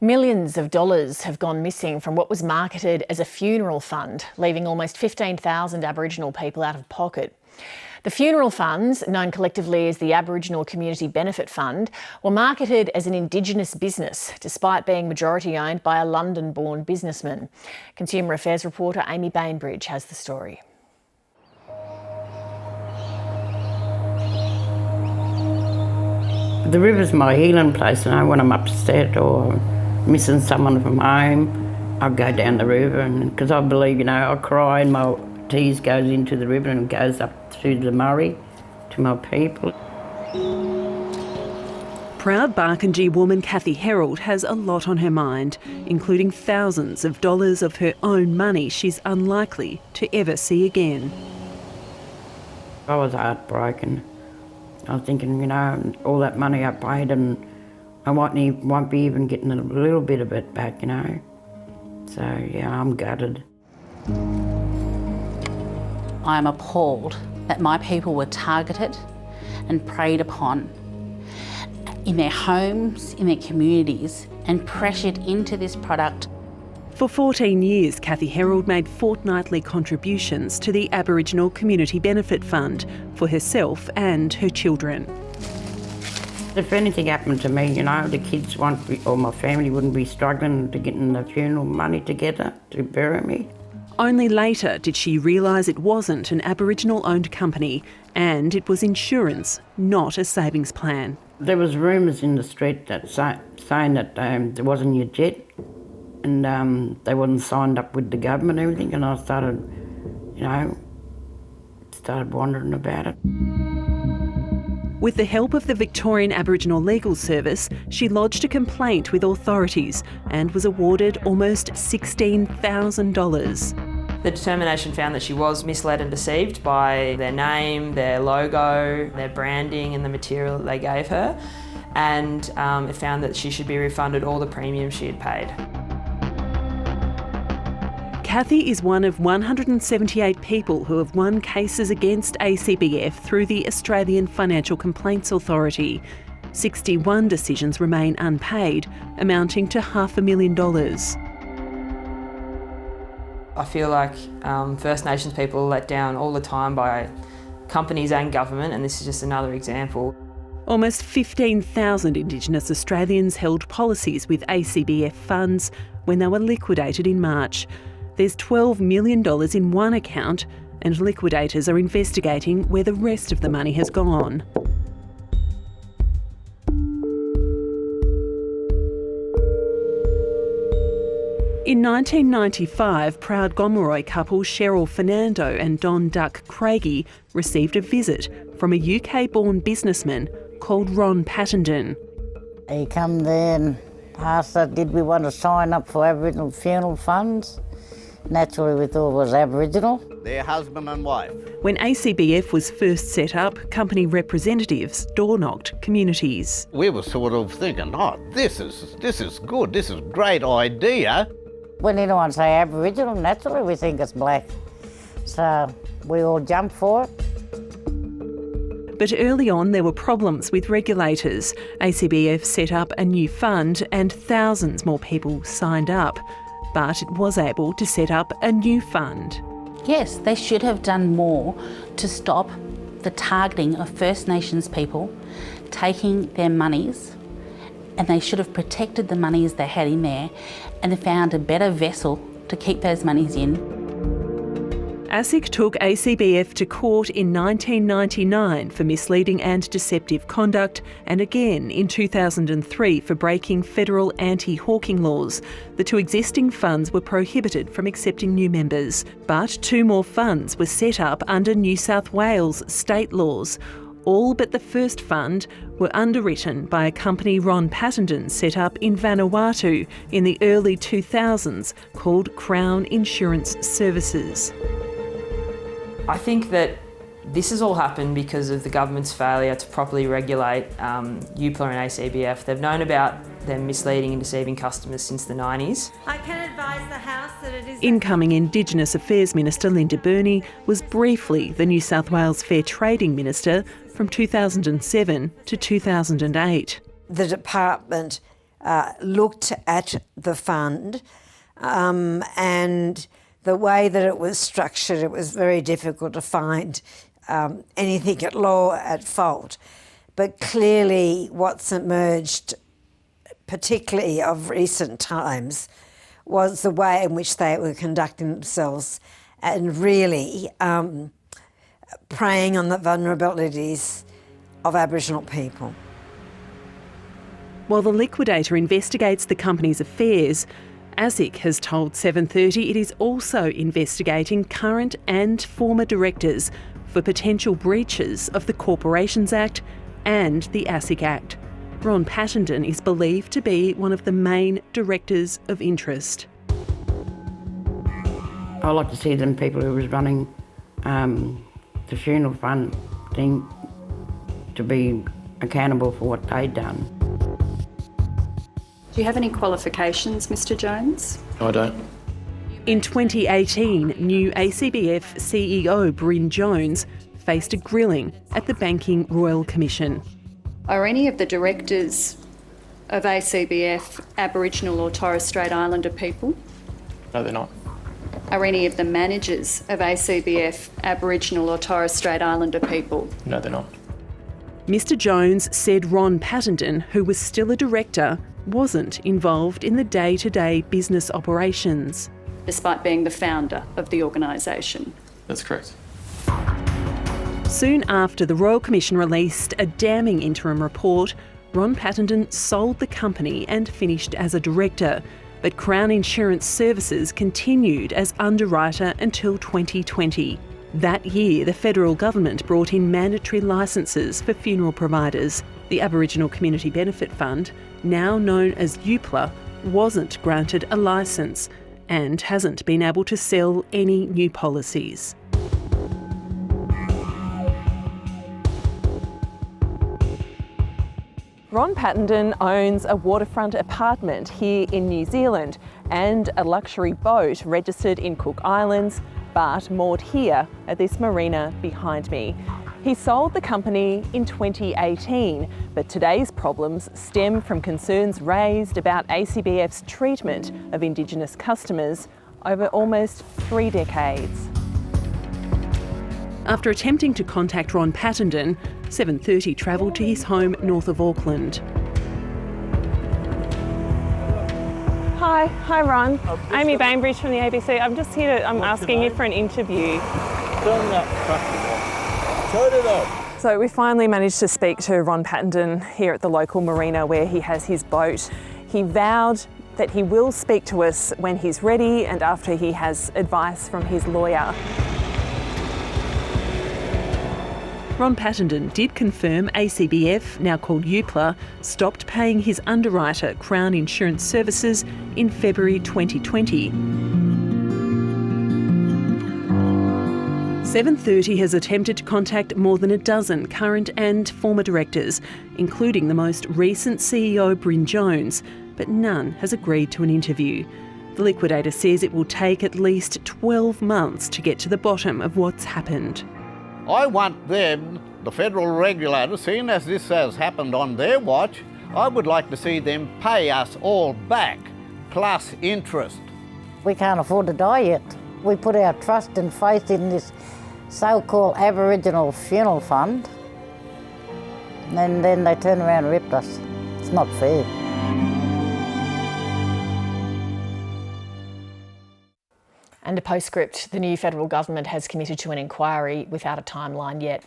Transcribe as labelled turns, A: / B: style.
A: Millions of dollars have gone missing from what was marketed as a funeral fund, leaving almost 15,000 Aboriginal people out of pocket. The funeral funds, known collectively as the Aboriginal Community Benefit Fund, were marketed as an Indigenous business, despite being majority owned by a London-born businessman. Consumer Affairs reporter Amy Bainbridge has the story.
B: The river's my healing place, and when I'm upset or missing someone from home, I go down the river, and because I believe, I cry and my tears goes into the river and goes up through the Murray to my people.
C: Proud Barkindji woman Cathy Herold has a lot on her mind, including thousands of dollars of her own money she's unlikely to ever see again.
B: I was heartbroken. I was thinking, all that money I paid and I won't be even getting a little bit of it back, So, I'm gutted.
D: I am appalled that my people were targeted and preyed upon in their homes, in their communities, and pressured into this product.
C: For 14 years, Cathy Herold made fortnightly contributions to the Aboriginal Community Benefit Fund for herself and her children.
B: If anything happened to me, the kids or my family wouldn't be struggling to getting the funeral money together to bury me.
C: Only later did she realise it wasn't an Aboriginal-owned company and it was insurance, not a savings plan.
B: There was rumours in the street that saying that there wasn't yet jet and they wasn't signed up with the government and everything, and I started wondering about it.
C: With the help of the Victorian Aboriginal Legal Service, she lodged a complaint with authorities and was awarded almost $16,000.
E: The determination found that she was misled and deceived by their name, their logo, their branding and the material that they gave her, and it found that she should be refunded all the premiums she had paid.
C: Cathy is one of 178 people who have won cases against ACBF through the Australian Financial Complaints Authority. 61 decisions remain unpaid, amounting to $500,000.
E: I feel like First Nations people are let down all the time by companies and government, and this is just another example.
C: Almost 15,000 Indigenous Australians held policies with ACBF funds when they were liquidated in March. There's $12 million in one account, and liquidators are investigating where the rest of the money has gone. In 1995, proud Gomeroi couple Cheryl Fernando and Don Duck Craigie received a visit from a UK-born businessman called Ron Pattenden.
F: He come there and asked us, did we want to sign up for Aboriginal funeral funds? Naturally, we thought it was Aboriginal.
G: Their husband and wife.
C: When ACBF was first set up, company representatives door-knocked communities.
G: We were sort of thinking, this is good, this is a great idea.
F: When anyone say Aboriginal, naturally we think it's black. So we all jumped for it.
C: But early on there were problems with regulators. ACBF set up a new fund and thousands more people signed up. But it was able to set up a new fund.
D: Yes, they should have done more to stop the targeting of First Nations people taking their monies, and they should have protected the monies they had in there and found a better vessel to keep those monies in.
C: ASIC took ACBF to court in 1999 for misleading and deceptive conduct, and again in 2003 for breaking federal anti-hawking laws. The two existing funds were prohibited from accepting new members, but two more funds were set up under New South Wales state laws. All but the first fund were underwritten by a company Ron Pattenden set up in Vanuatu in the early 2000s called Crown Insurance Services.
E: I think that this has all happened because of the government's failure to properly regulate UPLA and ACBF. They've known about them misleading and deceiving customers since the 90s.
H: I can advise the House that it is...
C: Incoming Indigenous Affairs Minister Linda Burney was briefly the New South Wales Fair Trading Minister from 2007 to 2008.
H: The department
I: looked at the fund and the way that it was structured, it was very difficult to find anything at law at fault. But clearly what's emerged, particularly of recent times, was the way in which they were conducting themselves and really preying on the vulnerabilities of Aboriginal people.
C: While the liquidator investigates the company's affairs, ASIC has told 7:30 it is also investigating current and former directors for potential breaches of the Corporations Act and the ASIC Act. Ron Pattenden is believed to be one of the main directors of interest.
B: I like to see them people who was running the funeral fund thing to be accountable for what they'd done.
J: Do you have any qualifications, Mr Jones?
K: I don't.
C: In 2018, new ACBF CEO Bryn Jones faced a grilling at the Banking Royal Commission.
J: Are any of the directors of ACBF Aboriginal or Torres Strait Islander people?
K: No, they're not.
J: Are any of the managers of ACBF Aboriginal or Torres Strait Islander people?
K: No, they're not.
C: Mr Jones said Ron Pattenden, who was still a director, wasn't involved in the day-to-day business operations.
J: Despite being the founder of the organisation?
K: That's correct.
C: Soon after the Royal Commission released a damning interim report, Ron Pattenden sold the company and finished as a director. But Crown Insurance Services continued as underwriter until 2020. That year, the federal government brought in mandatory licences for funeral providers. The Aboriginal Community Benefit Fund, now known as UPLA, wasn't granted a licence and hasn't been able to sell any new policies. Ron Pattenden owns a waterfront apartment here in New Zealand and a luxury boat registered in Cook Islands, but moored here at this marina behind me. He sold the company in 2018, but today's problems stem from concerns raised about ACBF's treatment of Indigenous customers over almost 3 decades. After attempting to contact Ron Pattenden, 7:30 travelled to his home north of Auckland. Hi Ron. Amy Bainbridge from the ABC. I'm just here I'm asking you for an interview.
L: Turn that traffic off. Turn it off.
C: So we finally managed to speak to Ron Pattenden here at the local marina where he has his boat. He vowed that he will speak to us when he's ready and after he has advice from his lawyer. Ron Pattenden did confirm ACBF, now called UPLA, stopped paying his underwriter, Crown Insurance Services, in February 2020. 7:30 has attempted to contact more than a dozen current and former directors, including the most recent CEO, Bryn Jones, but none has agreed to an interview. The liquidator says it will take at least 12 months to get to the bottom of what's happened.
G: I want them, the federal regulator, seeing as this has happened on their watch, I would like to see them pay us all back, plus interest.
F: We can't afford to die yet. We put our trust and faith in this so-called Aboriginal funeral fund, and then they turn around and ripped us. It's not fair.
A: And a postscript, the new federal government has committed to an inquiry without a timeline yet.